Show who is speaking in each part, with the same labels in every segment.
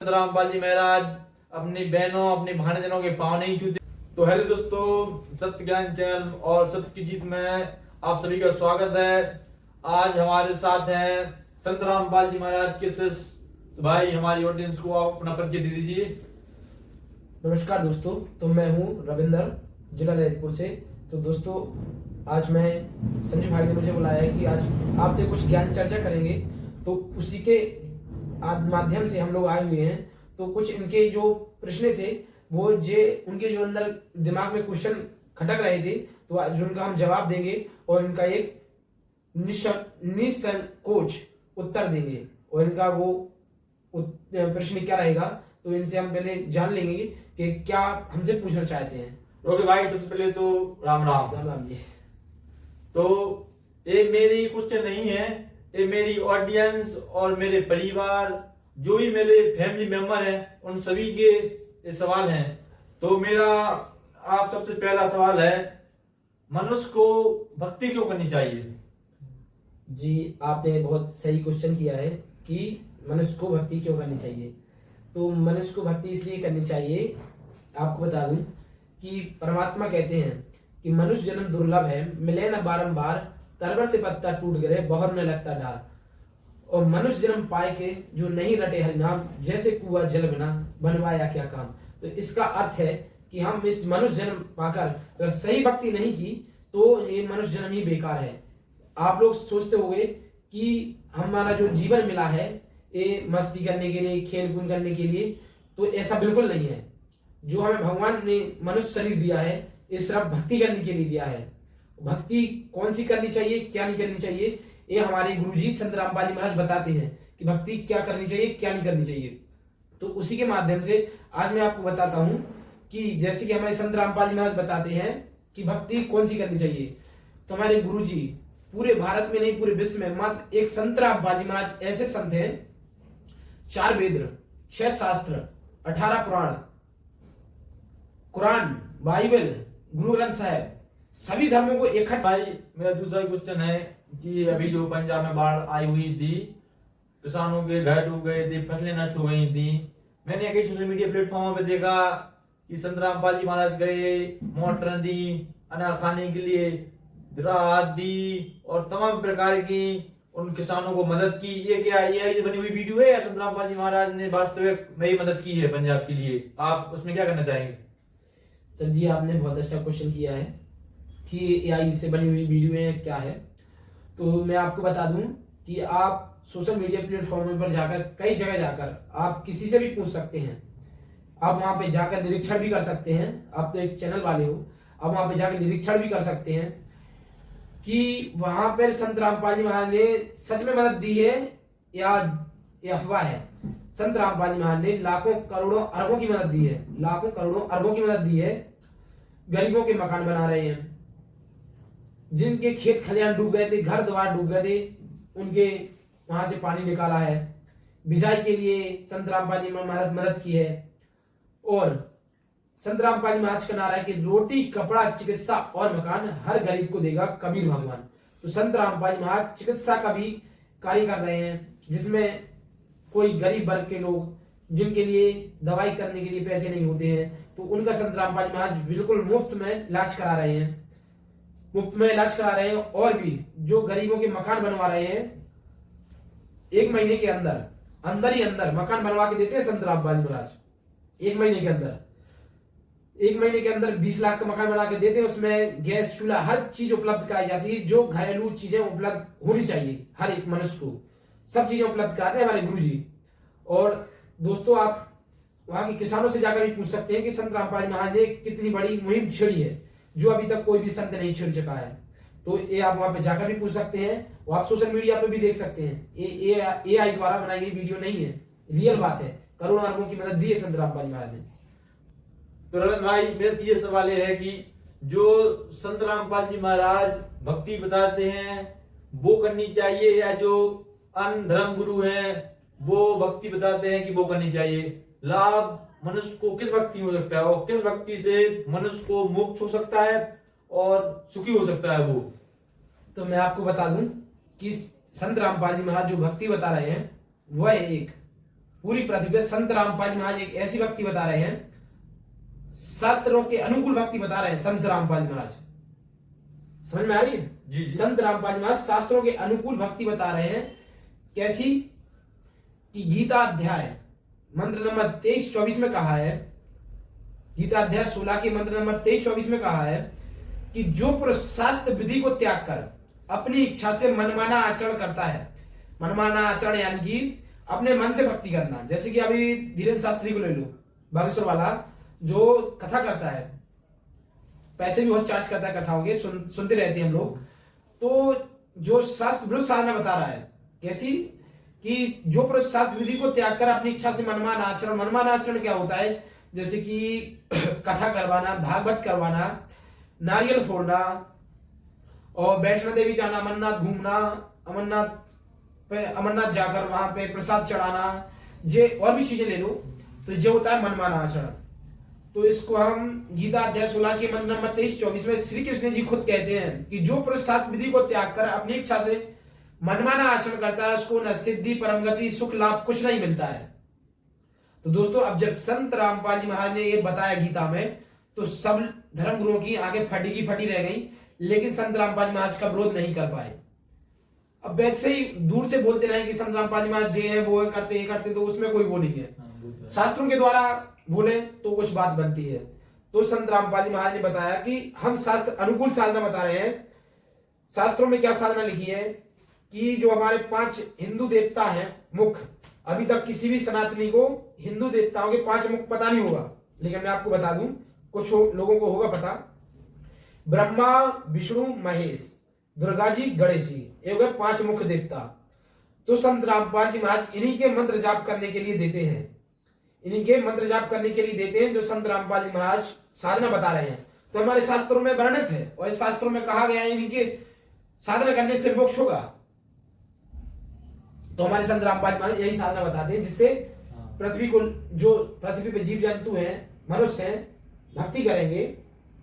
Speaker 1: रामपाल जी महाराज अपनी बहनों अपनी भाणेजनों के पाँव नहीं छूते। तो हेलो दोस्तों, सत्य ज्ञान चैनल और सत्य की जीत में आप सभी का स्वागत है। आज हमारे साथ हैं संत रामपाल जी महाराज के शिष्य। तो भाई हमारी ऑडियंस को आप अपना परिचय दे दीजिए।
Speaker 2: नमस्कार दोस्तों, तो मैं हूँ रविंदर, जिला ललितपुर से। तो दोस्तों, आज मैं संजू भाई ने मुझे बुलाया है कि आज आपसे कुछ ज्ञान चर्चा करेंगे। तो उसी के माध्यम से हम लोग आए हुए हैं। तो कुछ इनके जो प्रश्न थे वो उनके जो अंदर दिमाग में क्वेश्चन खटक रहे थे, तो आज उनका हम जवाब देंगे और इनका एक निसंकोच उत्तर देंगे। और इनका वो प्रश्न क्या रहेगा, तो इनसे हम पहले जान लेंगे कि क्या हमसे पूछना चाहते हैं।
Speaker 1: ओके भाई, सबसे पहले तो राम राम।
Speaker 2: राम राम जी।
Speaker 1: तो ये मेरी क्वेश्चन नहीं है, ये मेरी ऑडियंस और मेरे परिवार जो भी मेरे फैमिली मेंबर हैं उन सभी के ये सवाल हैं। तो मेरा आप सबसे पहला सवाल है, मनुष्य को भक्ति क्यों करनी चाहिए?
Speaker 2: जी, आपने बहुत सही क्वेश्चन किया है कि मनुष्य को भक्ति क्यों करनी चाहिए। तो मनुष्य को भक्ति इसलिए करनी चाहिए, आपको बता दूं कि परमात्मा कहते हैं कि मनुष्य जन्म दुर्लभ है, मिले न बारंबार, तरवर से पत्ता टूट गिरे बहुर न लगता डार। और मनुष्य जन्म पाए के जो नहीं रटे हरि नाम, जैसे कुआं जल बिना बनवाया क्या काम। तो इसका अर्थ है कि हम इस मनुष्य जन्म पाकर अगर सही भक्ति नहीं की तो ये मनुष्य जन्म ही बेकार है। आप लोग सोचते होंगे कि हमारा जो जीवन मिला है ये मस्ती करने के लिए, खेल कूद करने के लिए, तो ऐसा बिल्कुल नहीं है। जो हमें भगवान ने मनुष्य शरीर दिया है ये सिर्फ भक्ति करने के लिए दिया है। भक्ति कौन सी करनी चाहिए, क्या नहीं करनी चाहिए, ये हमारे गुरुजी संत रामपाल जी महाराज बताते हैं कि भक्ति क्या करनी चाहिए, क्या नहीं करनी चाहिए। तो उसी के माध्यम से आज मैं आपको बताता हूं कि जैसे कि हमारे संत रामपाल जी महाराज बताते हैं कि भक्ति कौन सी करनी चाहिए। तो हमारे गुरुजी पूरे भारत में नहीं, पूरे विश्व में मात्र एक संत रामपाल जी महाराज ऐसे संत हैं, 4 वेद, 6 शास्त्र, 18 पुराण, कुरान, बाइबल, गुरु ग्रंथ साहिब, सभी धर्मों को इकट्ठा।
Speaker 1: भाई मेरा दूसरा क्वेश्चन है कि अभी जो पंजाब में बाढ़ आई हुई थी, किसानों के घर डूब गए थे, फसलें नष्ट हो गई थी। मैंने कई सोशल मीडिया प्लेटफॉर्मों पे देखा कि संत रामपाल जी महाराज गए, मोटर दी, अनाज खाने के लिए राहत दी और तमाम प्रकार की उन किसानों को मदद की। ये क्या AI से बनी हुई वीडियो है या संत रामपाल जी महाराज ने वास्तविक में ही मदद की है पंजाब के लिए? आप उसमें क्या करना चाहेंगे?
Speaker 2: सर जी, आपने बहुत अच्छा क्वेश्चन किया है कि AI से बनी हुई वीडियो है क्या है। तो मैं आपको बता दूं कि आप सोशल मीडिया प्लेटफॉर्म पर जाकर, कई जगह जाकर आप किसी से भी पूछ सकते हैं। आप वहां पे जाकर निरीक्षण भी कर सकते हैं। आप तो एक चैनल वाले हो, आप वहां पे जाकर निरीक्षण भी कर सकते हैं कि वहां पर संत रामपाल जी महाराज ने सच में मदद दी है या ये अफवाह है। संत रामपाल जी महाराज ने लाखों करोड़ों अरबों की मदद दी है, लाखों करोड़ों अरबों की मदद दी है। गरीबों के मकान बना रहे हैं, जिनके खेत खलियान डूब गए थे, घर द्वार डूब गए थे, उनके वहां से पानी निकाला है। बिजाई के लिए संत रामपाल जी महाराज मदद की है। और संत रामपाल जी महाराज का नारा है कि रोटी, कपड़ा, चिकित्सा और मकान हर गरीब को देगा कबीर भगवान। तो संत रामपाल जी महाराज चिकित्सा का भी कार्य कर रहे हैं, जिसमें कोई गरीब वर्ग के लोग जिनके लिए दवाई करने के लिए पैसे नहीं होते हैं, तो उनका संत रामपाल जी महाराज बिल्कुल मुफ्त में इलाज करा रहे हैं, मुफ्त में इलाज करा रहे हैं। और भी जो गरीबों के मकान बनवा रहे हैं, 1 महीने के अंदर ही अंदर मकान बनवा के देते हैं संत रामपाल जी महाराज। 1 महीने के अंदर 20 लाख का मकान बना के देते हैं। उसमें गैस, चूल्हा, हर चीज उपलब्ध कराई जाती है। जो घरेलू चीजें उपलब्ध होनी चाहिए हर एक मनुष्य को, सब चीजें उपलब्ध कराते हैं हमारे गुरुजी। और दोस्तों, आप वहां के किसानों से जाकर भी पूछ सकते हैं कि संत रामपाल जी महाराज ने कितनी बड़ी मुहिम छेड़ी है जो अभी तक कोई भी संत नहीं छेड़ चुका है। तो ये आप वहां पे जाकर भी पूछ सकते हैं। वो आप सोशल मीडिया पे भी देख सकते हैं। ये AI द्वारा बनाई गई वीडियो नहीं है, रियल बात है। करोड़ों अरबों की मदद दी है संत रामपाल जी महाराज ने।
Speaker 1: तो रविंद्र भाई, मेरा ये सवाल है कि जो संत रामपाल जी महाराज भक्ति बताते हैं वो करनी चाहिए या जो अन्य धर्म गुरु हैं वो भक्ति बताते हैं कि वो करनी चाहिए? लाभ मनुष्य को किस भक्ति हो सकता है और किस भक्ति से मनुष्य को मुक्त हो सकता है और सुखी हो सकता है वो?
Speaker 2: तो मैं आपको बता दूं कि संत रामपाल जी महाराज जो भक्ति बता रहे हैं वह एक पूरी पृथ्वी पे संत रामपाल जी महाराज एक ऐसी भक्ति बता रहे हैं, शास्त्रों के अनुकूल भक्ति बता रहे हैं संत रामपाल जी महाराज। समझ में आ रही है?
Speaker 1: जी जी।
Speaker 2: संत रामपाल जी महाराज शास्त्रों के अनुकूल भक्ति बता रहे हैं। कैसी? कि गीता अध्याय मंत्र नंबर 23-24 में कहा है, गीता अध्याय 16 के मंत्र नंबर 23-24 में कहा है कि जो पुरुष शास्त्र विधि को त्याग कर अपनी इच्छा से मनमाना आचरण करता है, मनमाना आचरण यानी कि अपने मन से भक्ति करना, जैसे कि अभी धीरेन्द्र शास्त्री को ले लो, बागेश्वर वाला, जो कथा करता है, पैसे भी बहुत चार्ज करता है कथाओं के, सुनते रहते हैं हम लोग। तो जो शास्त्र विरुद्ध साधना बता रहा है, कैसी? कि जो पुरुष शास्त्र विधि को त्याग कर अपनी इच्छा से मनमान आचरण, मनमान आचरण क्या होता है? जैसे कि कथा करवाना, भागवत करवाना, नारियल फोड़ना और वैष्णो देवी जाना, अमरनाथ घूमना, अमरनाथ जाकर वहां पे प्रसाद चढ़ाना, जे और भी चीजें ले लो, तो जो होता है मनमाना आचरण। तो इसको हम गीता अध्याय 16 के मंत्र नंबर 23-24 में श्री कृष्ण जी खुद कहते हैं कि जो पुरुष शास्त्र विधि को त्याग कर अपनी इच्छा से मनमाना आचरण करता है उसको न सिद्धि, परमगति, सुख, लाभ कुछ नहीं मिलता है। तो दोस्तों, अब जब संत रामपाल जी महाराज ने ये बताया गीता में, तो सब धर्म गुरुओं की आंखें फटी की फटी रह गई, लेकिन संत रामपाल जी महाराज का विरोध नहीं कर पाए। अब वैसे ही दूर से बोलते रहे कि संत रामपाल जी महाराज ये है वो है, करते ये करते, तो उसमें कोई वो नहीं है। शास्त्रों के द्वारा बोले तो कुछ बात बनती है। तो संत रामपाल जी महाराज ने बताया कि हम शास्त्र अनुकूल साधना बता रहे हैं। शास्त्रों में क्या साधना लिखी है कि जो हमारे 5 हिंदू देवता हैं मुख्य, अभी तक किसी भी सनातनी को हिंदू देवताओं के 5 मुख्य पता नहीं होगा, लेकिन मैं आपको बता दूं, कुछ लोगों को होगा पता। ब्रह्मा, विष्णु, महेश, दुर्गा जी, गणेश जी, ये हो गए 5 मुख्य देवता। तो संत रामपाल जी महाराज इन्हीं के मंत्र जाप करने के लिए देते हैं, इन्हीं के मंत्र जाप करने के लिए देते हैं, जो संत रामपाल जी महाराज साधना बता रहे हैं। तो हमारे शास्त्रों में वर्णित है और इस शास्त्रों में कहा गया है इन्हीं के साधना करने से मोक्ष होगा। तो हमारे संत रामपाल जी महाराज यही साधना बताते हैं, जिससे पृथ्वी को, जो पृथ्वी पे जीव जंतु हैं, मनुष्य हैं, भक्ति करेंगे,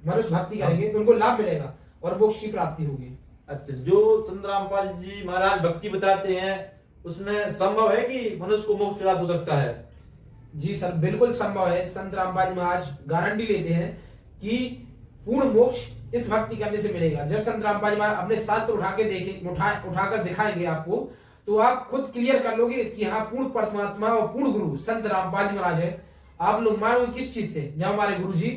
Speaker 2: मनुष्य भक्ति करेंगे तो उनको लाभ मिलेगा और मोक्ष की प्राप्ति होगी।
Speaker 1: अच्छा, जो संत रामपाल जी महाराज भक्ति बताते हैं उसमें संभव है कि मनुष्य को मोक्ष प्राप्त हो सकता है?
Speaker 2: जी सर, बिल्कुल संभव है। संत रामपाल जी महाराज गारंटी लेते हैं कि पूर्ण मोक्ष इस भक्ति करने से मिलेगा। जब संत रामपाल जी महाराज अपने शास्त्र उठाकर दिखाएंगे आपको, तो आप खुद क्लियर कर लोगे कि हाँ, पूर्ण परमात्मा और पूर्ण गुरु संत रामपाल जी महाराज है। आप लोग मानोगे किस चीज से? जब हमारे गुरु जी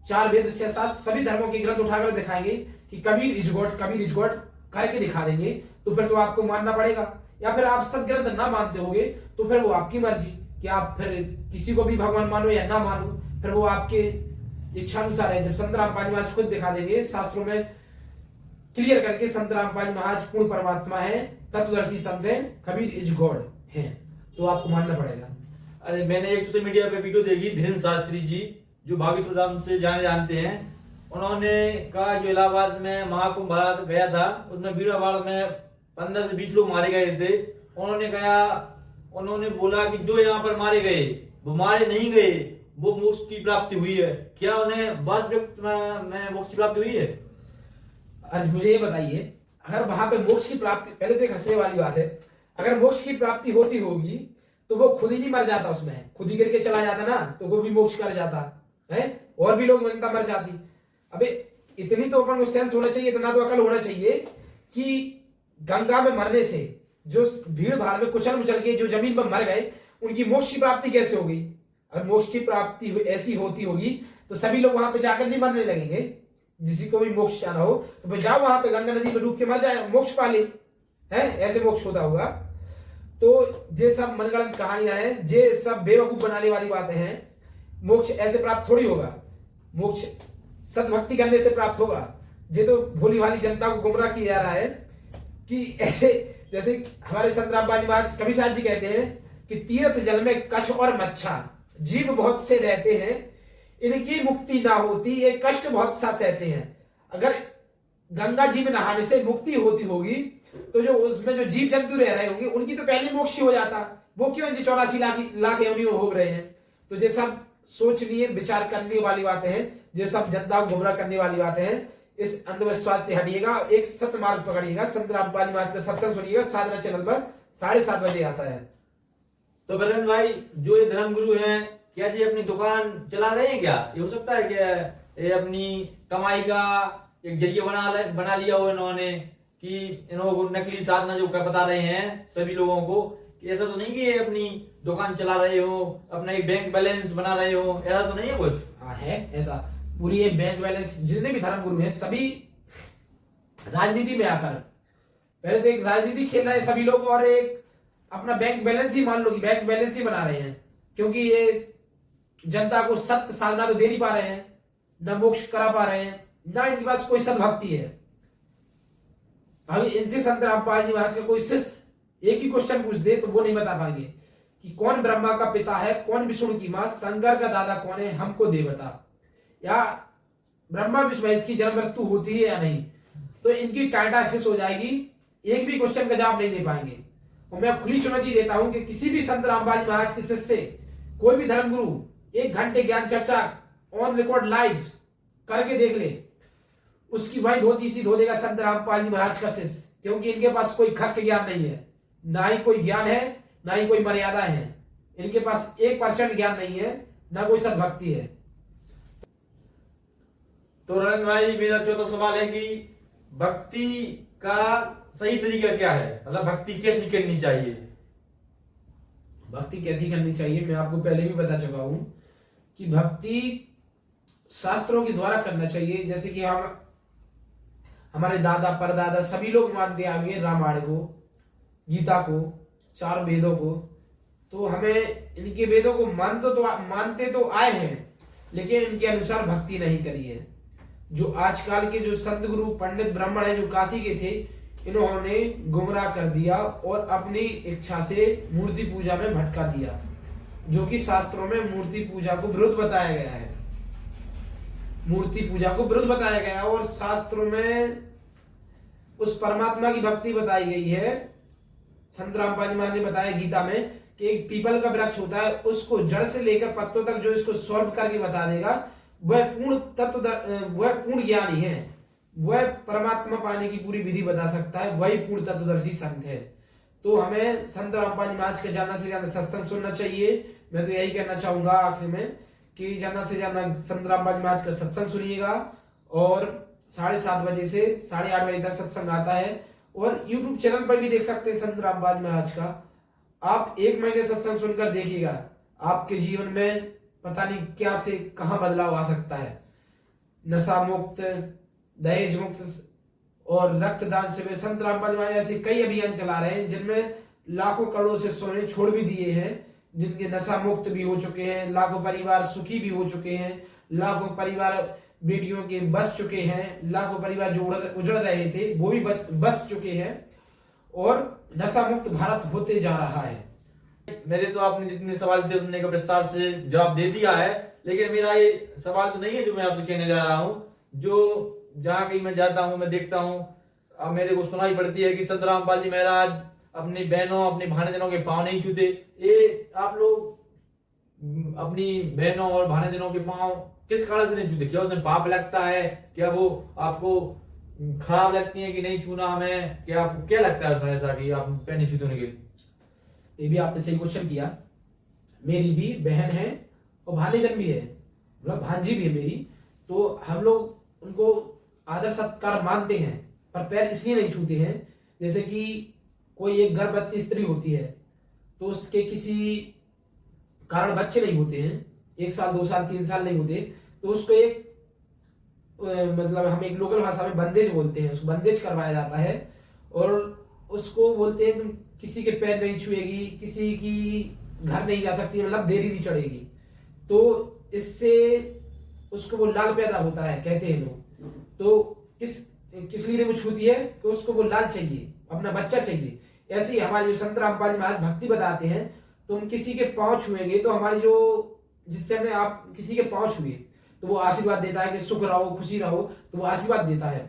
Speaker 2: 4 वेद, 6 शास्त्र, सभी धर्मों के ग्रंथ उठाकर दिखाएंगे कि Kabir is God, Kabir is God करके दिखा देंगे, तो फिर तो आपको मानना पड़ेगा। या फिर आप सदग्रंथ ना मानते होगे तो फिर वो आपकी मर्जी कि आप फिर किसी को भी भगवान मानो या ना मानो, फिर वो आपके इच्छा अनुसार है। जब संत रामपाल जी महाराज खुद दिखा देंगे शास्त्रों में क्लियर करके, संत रामपाल जी महाराज पूर्ण परमात्मा है, तत्वदर्शी संत है, कबीर इज गॉड है, तो आपको मानना पड़ेगा।
Speaker 1: अरे, मैंने एक सोशल मीडिया पे वीडियो देखी, धीरेन्द्र शास्त्री जी जो बागेश्वर धाम से जानते हैं, उन्होंने कहा जो इलाहाबाद में महाकुंभ भारत गया था, उसमें भीड़भाड़ में 15 से 20 लोग मारे गए थे। उन्होंने बोला कि जो यहाँ पर मारे गए वो मारे नहीं गए, वो मोक्ष की प्राप्ति हुई है। क्या उन्हें वास्तविक में मोक्ष की प्राप्ति हुई है?
Speaker 2: आज मुझे ये बताइए, अगर वहां पे मोक्ष की प्राप्ति, पहले तो एक हंसने वाली बात है, अगर मोक्ष की प्राप्ति होती होगी तो वो खुद ही नहीं मर जाता, उसमें खुद ही गिर के चला जाता ना, तो वो भी मोक्ष कर जाता है, और भी लोग मनता मर जाती। अबे इतनी तो अपन को सेंस होना चाहिए, इतना तो अकल होना चाहिए कि गंगा में मरने से जो भीड़ भाड़ में कुचल मुचल के जो जमीन पर मर गए, उनकी मोक्ष की प्राप्ति कैसे होगी? अगर मोक्ष की प्राप्ति ऐसी होती होगी तो सभी लोग वहां पे जाकर नहीं मरने लगेंगे। जिसी को भी मोक्ष जाना हो तो भाई जाओ वहां पे गंगा नदी में डूब के मर जाए, मोक्ष पा ले, है ऐसे मोक्ष होता होगा। तो ये सब मनगढ़ंत कहानियां हैं, ये सब बेवकूफ बनाने वाली बातें हैं। मोक्ष ऐसे प्राप्त थोड़ी होगा, मोक्ष सतभक्ति करने से प्राप्त होगा। ये तो भोली भाली जनता को गुमराह किया जा रहा है कि ऐसे, जैसे हमारे संत रामपाल जी महाराज कवि साहब जी कहते हैं कि तीर्थ जल में कछ और मच्छा, जीव बहुत से रहते हैं, इनकी मुक्ति ना होती, ये कष्ट बहुत सा सहते हैं। अगर गंगा जी में नहाने से मुक्ति होती होगी तो जो उसमें जो जीव जंतु रह रहे होंगे उनकी तो पहले मोक्ष हो जाता, वो क्यों 84 लाख योनियों में भोग रहे हैं? तो ये सब सोचनीय, विचार करने वाली बातें हैं, ये सब जनता को गुमराह करने वाली बातें हैं। इस अंधविश्वास से हटिएगा, एक सत्य मार्ग पकड़िएगा। संत रामपाल जी महाराज का सत्संग सुनिएगा, साधना चैनल पर 7:30 बजे आता है।
Speaker 1: तो बलवंत भाई, जो ये धर्मगुरु हैं, क्या जी अपनी दुकान चला रहे हैं क्या? ये हो सकता है क्या ये अपनी कमाई का एक जरिया बना लिया हो इन्होंने, कि इन्होंने नकली साधना जो बता रहे हैं सभी लोगों को, कि ऐसा तो नहीं कि ये अपनी दुकान चला रहे हो, अपना एक बैंक बैलेंस बना रहे हो, ऐसा तो नहीं है कुछ?
Speaker 2: हाँ है ऐसा। पूरी ये बैंक बैलेंस, जितने भी धर्मगुरु हैं सभी राजनीति में आकर पहले तो एक राजनीति खेल रहे हैं सभी लोग, और एक अपना बैंक बैलेंस ही मान लो कि बैंक बैलेंस ही बना रहे हैं, क्योंकि ये जनता को सत्य साधना तो दे नहीं पा रहे हैं, न मोक्ष करा पा रहे हैं, ना इनके पास कोई सद्भक्ति है। अभी इनसे संत रामपाल जी महाराज का कोई शिष्य एक ही क्वेश्चन पूछ दे तो वो नहीं बता पाएंगे कि कौन ब्रह्मा का पिता है, कौन विष्णु की मां, शंकर का दादा कौन है, हमको दे बता, या ब्रह्मा विष्णु महेश की जन्म मृत्यु होती है या नहीं। तो इनकी टाटा फिस हो जाएगी, एक भी क्वेश्चन का जवाब नहीं दे पाएंगे। और मैं खुली चुनौती देता हूं कि किसी भी संत रामपाल जी महाराज के शिष्य से कोई भी धर्मगुरु 1 घंटे ज्ञान चर्चा ऑन रिकॉर्ड लाइव करके देख ले, उसकी वही धोती सी धो देगा संत रामपाल जी महाराज का शिष्य, क्योंकि इनके पास कोई खत्य ज्ञान नहीं है, ना ही कोई ज्ञान है, ना ही कोई मर्यादा है, इनके पास 1% ज्ञान नहीं है, ना कोई सद्भक्ति है।
Speaker 1: तो रविंद्र भाई, मेरा चौथा सवाल है कि भक्ति का सही तरीका क्या है, मतलब भक्ति कैसी करनी चाहिए?
Speaker 2: भक्ति कैसी करनी चाहिए मैं आपको पहले भी बता चुका हूं कि भक्ति शास्त्रों के द्वारा करना चाहिए। जैसे कि हम हमारे दादा परदादा सभी लोग मानते आएंगे रामायण को, गीता को, 4 वेदों को, तो हमें इनके वेदों को मानते तो आए हैं, लेकिन इनके अनुसार भक्ति नहीं करी है। जो आजकल के जो संत गुरु पंडित ब्राह्मण हैं जो काशी के थे, इन्होंने गुमराह कर दिया और अपनी इच्छा से मूर्ति पूजा में भटका दिया, जो कि शास्त्रों में मूर्ति पूजा को विरुद्ध बताया गया है। मूर्ति पूजा को विरुद्ध बताया गया है और शास्त्रों में उस परमात्मा की भक्ति बताई गई है। संत रामपाल जी महाराज ने बताया गीता में कि एक पीपल का वृक्ष होता है, उसको जड़ से लेकर पत्तों तक जो इसको सॉल्व करके बता देगा, वह पूर्ण तत्व, वह पूर्ण ज्ञानी है, वह परमात्मा पाने की पूरी विधि बता सकता है, वही पूर्ण तत्वदर्शी संत है। तो हमें संत रामपाल जी महाराज का ज्यादा से ज्यादा सत्संग सुनना चाहिए। मैं तो यही कहना चाहूंगा आखिर में कि ज्यादा से ज्यादा संत रामपाल जी महाराज का सत्संग सुनिएगा, और 7:30 बजे से 8:30 बजे तक सत्संग आता है, और यूट्यूब चैनल पर भी देख सकते हैं संत रामपाल जी महाराज का। आप 1 महीने सत्संग सुनकर देखिएगा, आपके जीवन में पता नहीं क्या से कहां बदलाव आ सकता है। नशा मुक्त, दहेज मुक्त और रक्तदान शिविर, संत रामपाल जी महाराज ऐसे कई अभियान चला रहे हैं जिनमें लाखों करोड़ों से सोने छोड़ भी दिए हैं, जिनके नशा मुक्त भी हो चुके हैं, लाखों परिवार सुखी भी हो चुके हैं, लाखों परिवार बेटियों के बस चुके हैं, लाखों परिवार जो उजड़ रहे थे वो भी बस चुके हैं, और नशा मुक्त भारत होते जा रहा है।
Speaker 1: मेरे तो आपने जितने सवाल थे उतने का विस्तार से जवाब दे दिया है, लेकिन मेरा ये सवाल तो नहीं है जो मैं आपसे कहने जा रहा हूँ। जो जहाँ कहीं मैं जाता हूँ, मैं देखता हूँ, अब मेरे को सुनाई पड़ती है कि संत रामपाल जी महाराज अपनी बहनों, अपने भानेजनों के पाँव नहीं छूते। ये आप लोग अपनी बहनों और भानेजनों के पाँव किस कारण से नहीं छूते? क्या उसमें पाप लगता है? क्या वो आपको खराब लगती है कि नहीं छूना हमें? क्या आपको क्या लगता है उसमें ऐसा कि आप पैर नहीं छूते उनके?
Speaker 2: ये भी आपने सही क्वेश्चन किया। मेरी भी बहन है और भानेजन भी है, मतलब भांजी भी है मेरी, तो हम लोग उनको आदर सत्कार मानते हैं, पर पैर इसलिए नहीं छूते हैं जैसे कि कोई एक गर्भवती स्त्री होती है तो उसके किसी कारण बच्चे नहीं होते हैं, 1 साल 2 साल 3 साल नहीं होते, तो उसको एक मतलब हम एक लोकल भाषा में बंदेज बोलते हैं, उसको बंदेज करवाया जाता है, और उसको बोलते हैं किसी के पैर नहीं छुएगी, किसी की घर नहीं जा सकती, मतलब देरी नहीं चढ़ेगी, तो इससे उसको वो लाल पैदा होता है कहते हैं लोग। तो किस लिए वो छूती है कि उसको वो लाल चाहिए, अपना बच्चा चाहिए। ऐसे ही हमारे जो संत रामपाल जी महाराज भक्ति बताते हैं, तुम किसी के पांव छुएंगे तो हमारी जो जिससे हमें आप किसी के पांव छुए तो वो आशीर्वाद देता है कि सुख रहो, खुशी रहो, तो वो आशीर्वाद देता है।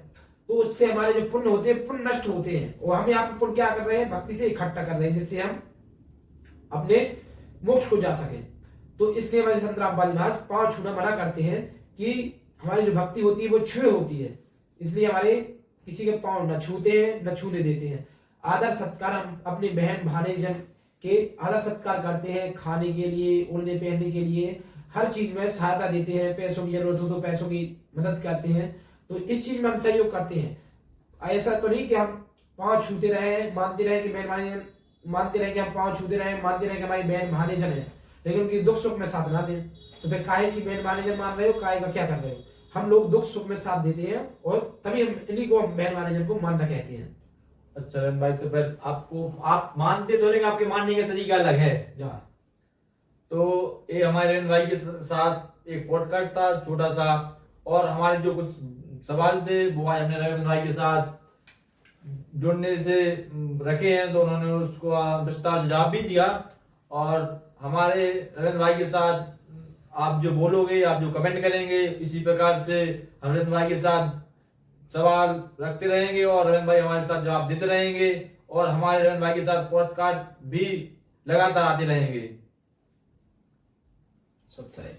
Speaker 2: तो उससे हमारे जो पुण्य होते हैं, पुण्य नष्ट होते हैं, और हम यहाँ पे पुण्य क्या कर रहे हैं? भक्ति से इकट्ठा कर रहे हैं, जिससे हम अपने मोक्ष को जा सके। तो इसलिए हमारे संत रामपाल जी महाराज पांव छूना मना करते हैं कि हमारी जो भक्ति होती है वो क्षीण होती है, इसलिए हमारे किसी के पांव न छूते हैं न छूने देते हैं। आदर सत्कार हम अपनी बहन भानेजन के आदर सत्कार करते हैं, खाने के लिए, ओढ़ने पहनने के लिए, हर चीज में सहायता देते हैं, पैसों की जरूरत हो तो पैसों की मदद करते हैं। तो इस चीज में हम सहयोग करते हैं। ऐसा तो नहीं कि हम पाँव छूते रहे, मानते रहे कि मेहरबानी, मानते रहे कि हम पाँव छूते रहे, मानते रहे कि हमारी बहन भानेजन है, लेकिन उनकी दुख सुख में साथ ना दें। तो फिर काहे की बहन भानेजन मान रहे हो, काहे का क्या कर रहे हो? हम लोग दुख सुख में साथ देते हैं और तभी हम इन्हीं को बहन भानेजन को मानना कहते हैं।
Speaker 1: अच्छा रन भाई, तो फिर आपको, आप मानते तो, लेकिन आपके मानने का तरीका अलग है।
Speaker 2: जा
Speaker 1: तो ये हमारे रन भाई के साथ एक पॉडकास्ट था छोटा सा, और हमारे जो कुछ सवाल थे वो आज हमने रन भाई के साथ जुड़ने से रखे हैं, तो उन्होंने उसको विस्तार से जवाब भी दिया। और हमारे रन भाई के साथ आप जो बोलोगे, आप जो कमेंट करेंगे, इसी प्रकार से हम रन भाई के साथ सवाल रखते रहेंगे और रन भाई हमारे साथ जवाब देते रहेंगे, और हमारे रन भाई के साथ पोस्टकार्ड भी लगातार आते रहेंगे।
Speaker 2: सच है।